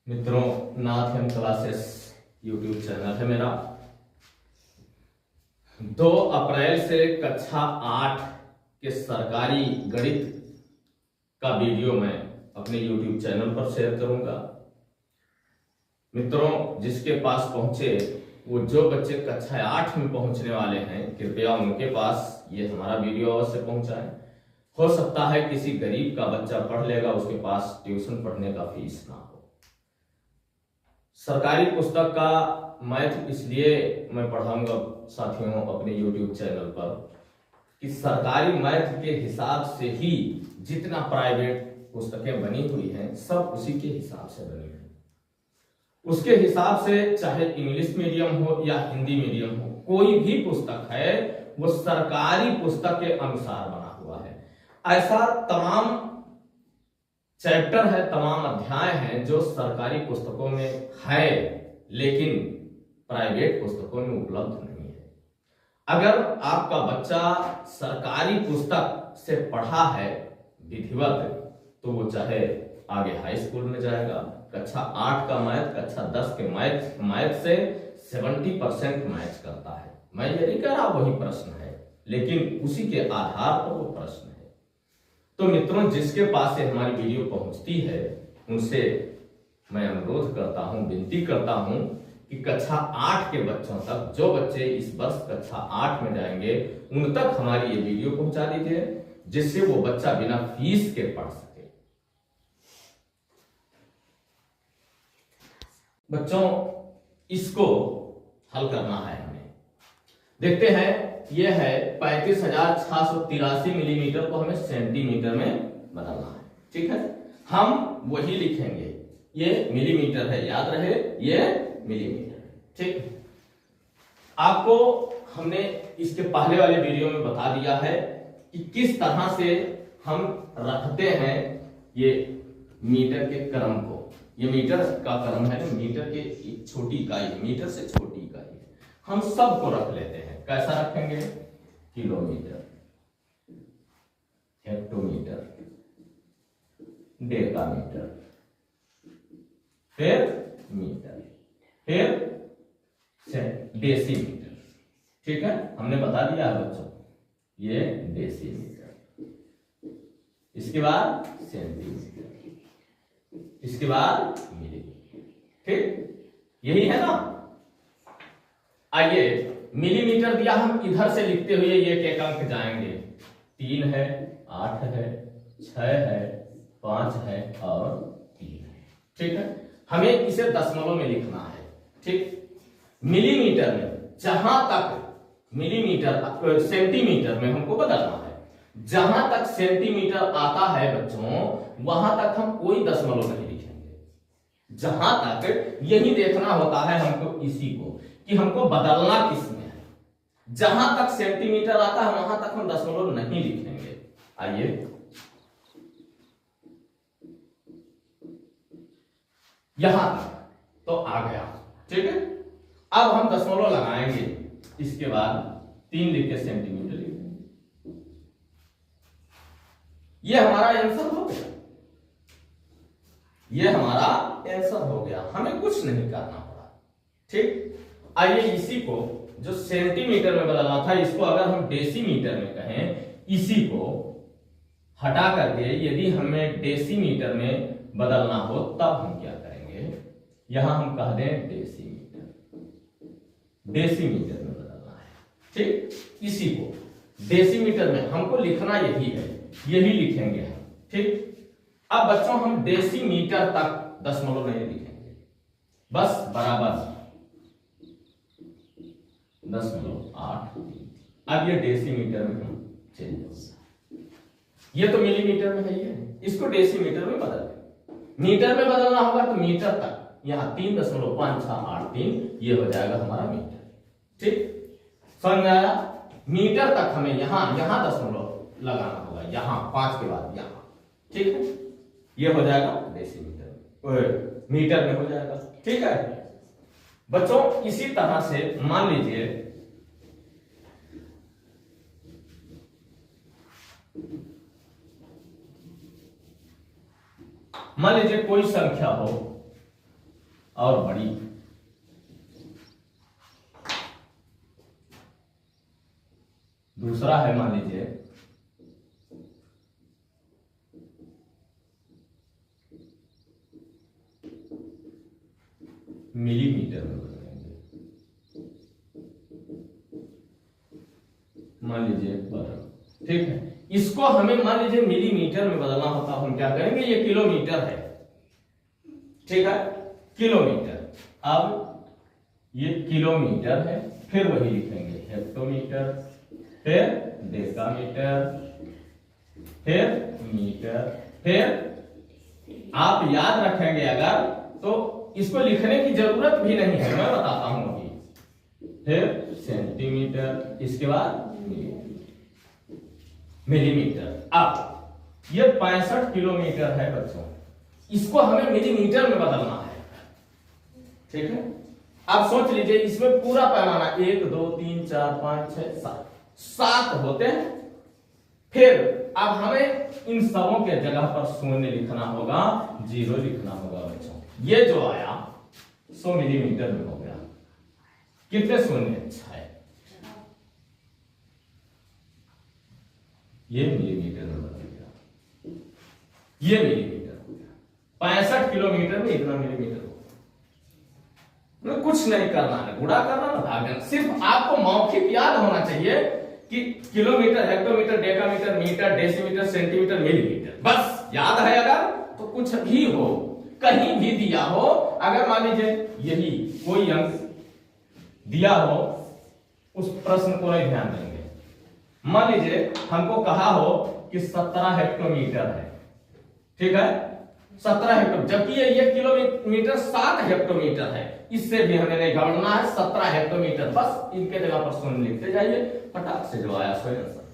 मित्रों, नाथ M classes YouTube channel है मेरा। 2 अप्रैल से कक्षा 8 के सरकारी गणित का वीडियो मैं अपने यूट्यूब चैनल पर शेयर करूंगा। मित्रों, जिसके पास पहुंचे वो जो बच्चे कक्षा 8 में पहुंचने वाले हैं, कृपया उनके पास ये हमारा वीडियो अवश्य पहुंचाएं। हो सकता है किसी गरीब का बच्चा पढ़ लेगा, उसके पास ट्यूशन पढ़ने का फीस ना हो। सरकारी पुस्तक का मैथ इसलिए मैं पढ़ाऊंगा साथियों अपने YouTube चैनल पर कि सरकारी मैथ के हिसाब से ही जितना प्राइवेट पुस्तकें बनी हुई हैं सब उसी के हिसाब से बनी है। उसके हिसाब से चाहे इंग्लिश मीडियम हो या हिंदी मीडियम हो, कोई भी पुस्तक है वो सरकारी पुस्तक के अनुसार बना हुआ है। ऐसा तमाम चैप्टर है, तमाम अध्याय हैं जो सरकारी पुस्तकों में है लेकिन प्राइवेट पुस्तकों में उपलब्ध नहीं है। अगर आपका बच्चा सरकारी पुस्तक से पढ़ा है विधिवत, तो वो चाहे आगे हाई स्कूल में जाएगा, कक्षा 8 का मैथ, कक्षा 10 के मैथ से 70% मैच करता है। मैं ये नहीं कह रहा वही प्रश्न है, लेकिन उसी के आधार पर वो प्रश्न है। तो मित्रों, जिसके पास से हमारी वीडियो पहुंचती है उनसे मैं अनुरोध करता हूं, विनती करता हूं कि कक्षा 8 के बच्चों तक, जो बच्चे इस वर्ष कक्षा 8 में जाएंगे उन तक हमारी ये वीडियो पहुंचा दीजिए, जिससे वो बच्चा बिना फीस के पढ़ सके। बच्चों, इसको हल करना है हमें। देखते हैं, यह है 35,683 मिलीमीटर को हमें सेंटीमीटर में बदलना है। ठीक है, हम वही लिखेंगे। ये मिलीमीटर है, याद रहे ये मिलीमीटर है। ठीक, आपको हमने इसके पहले वाले वीडियो में बता दिया है कि किस तरह से हम रखते हैं ये मीटर के क्रम को। ये मीटर का क्रम है ना, मीटर के छोटी इकाई, मीटर से छोटी इकाई है। हम सबको रख लेते हैं। कैसा रखेंगे? किलोमीटर, हेक्टोमीटर, डेकामीटर, फिर मीटर, फिर डेसीमीटर। ठीक है, हमने बता दिया है बच्चों, ये डेसीमीटर, इसके बाद सेंटीमीटर, इसके बाद मिलीमीटर। ठीक, यही है ना। आइए, मिलीमीटर दिया, हम इधर से लिखते हुए ये एक अंक जाएंगे। 3 है, 8 है, 6 है, 5 है और 3 है। ठीक है, हमें इसे दशमलव में लिखना है। ठीक, मिलीमीटर में जहां तक मिलीमीटर सेंटीमीटर में हमको बदलना है। जहां तक सेंटीमीटर आता है बच्चों, वहां तक हम कोई दशमलव नहीं लिखेंगे। जहां तक यही देखना होता है हमको, इसी को कि हमको बदलना किस में है। जहां तक सेंटीमीटर आता है वहां तक हम दशमलव नहीं लिखेंगे। आइए, यहां तक तो आ गया। ठीक है, अब हम दशमलव लगाएंगे, इसके बाद 3 लिख के सेंटीमीटर लिखेंगे। यह हमारा आंसर हो गया, यह हमारा आंसर हो गया। हमें कुछ नहीं करना पड़ा। ठीक, आइए इसी को जो सेंटीमीटर में बदलना था, इसको अगर हम डेसीमीटर में कहें, इसी को हटा करके यदि हमें डेसीमीटर में बदलना हो तब हम क्या करेंगे? यहां हम कह दें डेसीमीटर, डेसीमीटर में बदलना है। ठीक, इसी को डेसीमीटर में हमको लिखना यही है, यही लिखेंगे हम। ठीक, अब बच्चों हम डेसीमीटर तक दशमलव नहीं लिखेंगे, बस बराबर 0.8। अब ये डेसीमीटर में हम चेंज होगा। ये तो मिलीमीटर में है, ये इसको डेसीमीटर में बदल दें। मीटर में बदलना होगा तो मीटर तक, यहां 3.5683 ये हो जाएगा हमारा मीटर। ठीक, समझ में आया? मीटर तक हमें यहां दशमलव लगाना होगा, यहां 5 के बाद यहां। ठीक है, ये हो जाएगा डेसीमीटर, मीटर में हो जाएगा। ठीक है बच्चों, इसी तरह से मान लीजिए कोई संख्या हो और बड़ी। दूसरा है मान लीजिए मिलीमीटर में बदलेंगे। मान लीजिए 12, ठीक है। इसको हमें मान लीजिए मिलीमीटर में बदलना होता, हम क्या करेंगे, ये किलोमीटर है, ठीक है, किलोमीटर। अब ये किलोमीटर है, फिर वही लिखेंगे हेक्टोमीटर, फिर डेकामीटर, फिर मीटर, फिर आप याद रखेंगे अगर तो इसको लिखने की जरूरत भी नहीं है, मैं बताता हूं अभी। फिर सेंटीमीटर, इसके बाद मिलीमीटर। अब ये 65 किलोमीटर है बच्चों, इसको हमें मिलीमीटर में बदलना है, ठीक है। अब सोच लीजिए इसमें पूरा पैमाना 1 2 3 4 5 6 7 होते हैं। फिर अब हमें इन सबों के जगह पर शून्य लिखना होगा, 0 लिखना होगा बच्चों। ये जो आया 100 मिलीमीटर में हो गया। कितने शून्य? 6। ये मिलीमीटर में बदल गया, ये मिलीमीटर हो गया। 65 किलोमीटर में इतना मिलीमीटर हो गया। कुछ नहीं करना है, गुणा करना ना भागना, सिर्फ आपको मौखिक याद होना चाहिए कि kilometre, hectometre, decametre, metre, decimetre, centimetre, millimetre, बस याद है। अगर तो कुछ भी हो, कहीं भी दिया हो, अगर मान लीजिए यही कोई अंक दिया हो, उस प्रश्न को नहीं ध्यान देंगे। मान लीजिए हमको कहा हो कि 17 हेक्टोमीटर है, ठीक है, 17 हेक्टोमीटर, जबकि ये किलोमीटर 7 हेक्टोमीटर है। इससे भी हमें नहीं घबराना है, 17 हेक्टोमीटर, बस इनके जगह पर शून्य लिखते जाइए, फटाक से जो आया सो आंसर,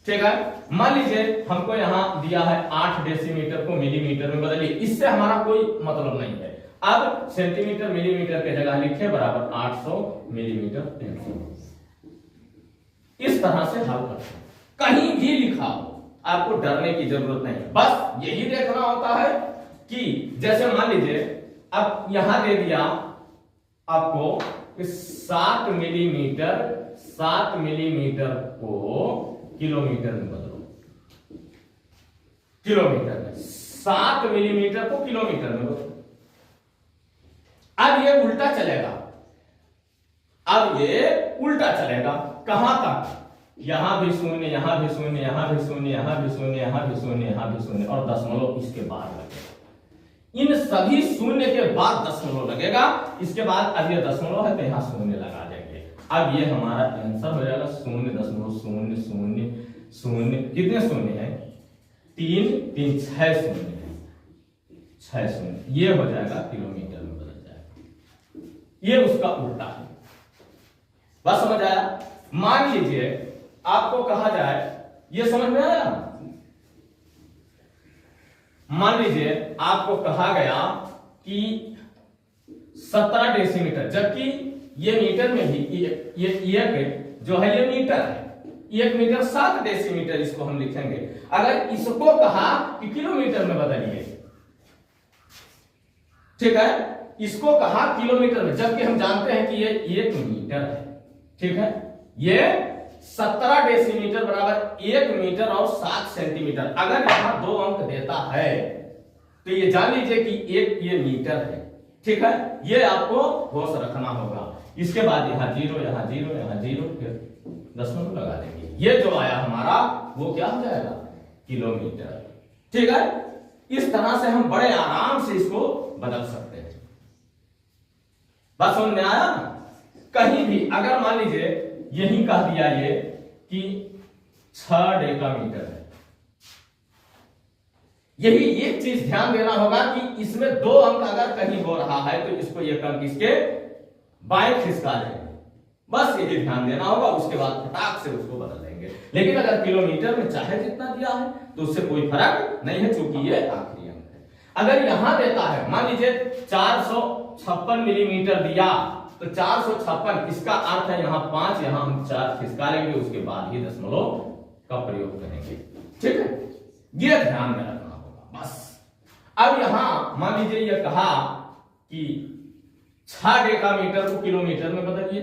ठीक है। मान लीजिए हमको यहां दिया है 8 डेसीमीटर को मिलीमीटर में बदलिए, इससे हमारा कोई मतलब नहीं है। अब सेंटीमीटर मिलीमीटर के जगह लिखे बराबर 800 मिलीमीटर 300। इस तरह से हल करते हैं, कहीं भी लिखा हो आपको डरने की जरूरत नहीं है, बस यही देखना होता है कि जैसे मान लीजिए अब यहां दे दिया आपको 7 मिलीमीटर को किलोमीटर में बदलो, किलोमीटर में 7 मिलीमीटर को किलोमीटर में बदलो। अब ये उल्टा चलेगा, अब ये उल्टा चलेगा, कहां तक? यहां भी शून्य, यहां भी शून्य, यहां भी शून्य, यहां भी शून्य, यहां भी शून्य, यहां भी शून्य, और दशमलव इसके बाद लगेगा। इन सभी शून्य के बाद दशमलव लगेगा, इसके बाद अब ये दशमलव है तो यहां शून्य लगा देंगे। अब ये हमारा आंसर हो जाएगा 0.0000। कितने शून्य है? 3 3 6 शून्य है, 6 शून्य, ये हो जाएगा किलोमीटर में बदल जाएगा। ये उसका उल्टा है, बस समझ आया। मान लीजिए आपको कहा जाए, ये समझ में आया? मान लीजिए आपको कहा गया कि 17 डेसीमीटर, जबकि ये मीटर में भी ये एक जो है ये मीटर है, 1 मीटर 7 डेसीमीटर, इसको हम लिखेंगे। अगर इसको कहा कि किलोमीटर में बदलिए, ठीक है, इसको कहा किलोमीटर में, जबकि हम जानते हैं कि ये 1 मीटर है, ठीक है। ये 17 डेसीमीटर बराबर 1 मीटर और 7 सेंटीमीटर। अगर यहां 2 अंक देता है तो ये जान लीजिए कि एक ये मीटर है, ठीक है। ये आपको होश रखना होगा। इसके बाद यहाँ 0, यहाँ 0, यहाँ 0, फिर दशमलव लगा देंगे। ये जो आया हमारा वो क्या हो जाएगा? किलोमीटर, ठीक है। इस तरह से हम बड़े आराम से इसको बदल सकते हैं। बात समझ में आया? कहीं भी अगर मान लीजिए यही कह दिया ये कि 6 डेकामीटर है, यही एक चीज ध्यान देना होगा कि इसमें 2 अंक अगर कहीं हो रहा है तो इसको एक अंक इसके बाएं खिसका देंगे, बस यही ध्यान देना होगा। उसके बाद फटाक से उसको बदल देंगे। लेकिन अगर किलोमीटर में चाहे जितना दिया है तो उससे कोई फर्क नहीं है, क्योंकि ये आखिरी अंक है। अगर यहां देता है, मान लीजिए 456 मिलीमीटर दिया, तो 456, इसका अर्थ है यहाँ 5, यहाँ हम 4 खिसका लेंगे, उसके बाद ही दशमलव का प्रयोग करेंगे, ठीक है। ये ध्यान में रखना होगा बस। अब यहां मान लीजिए ये कहा कि 6 डेकामीटर को किलोमीटर में बदलिए,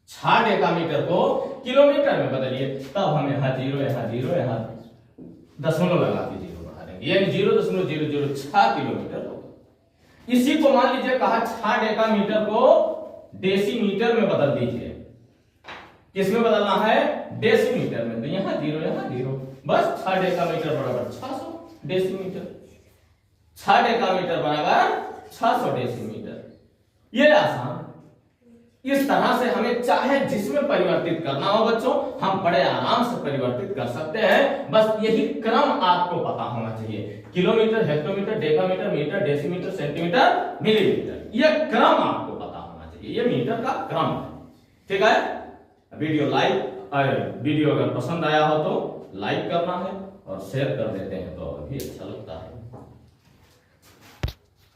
6 डेकामीटर को किलोमीटर में बदलिए, तब हम यहाँ जीरो यहाँ दशमलव लगा के जीरो बढ़ा देंगे, यानी 0.006 किलोमीटर होगा। इसी को मान लीजिए कहा 6 डेकामीटर को डेसीमीटर में बदल दीजिए। किसमें बदलना है? डेसीमीटर में। तो यहाँ जीरो, बस 6 डेकामीटर बराबर 600 डेसीमीटर, 6 डेकामीटर बराबर 600 डेसीमीटर। ये आसान, इस तरह से हमें चाहे जिसमें परिवर्तित करना हो बच्चों, हम बड़े आराम से परिवर्तित कर सकते हैं। बस यही क्रम आपको पता होना चाहिए, kilometre, hectometre, decametre, metre, decimetre, centimetre, millimetre, यह क्रम आपको पता होना चाहिए, यह मीटर का क्रम है। ठीक है, वीडियो अगर पसंद आया हो तो लाइक करना है और शेयर कर देते हैं तो भी अच्छा लगता है।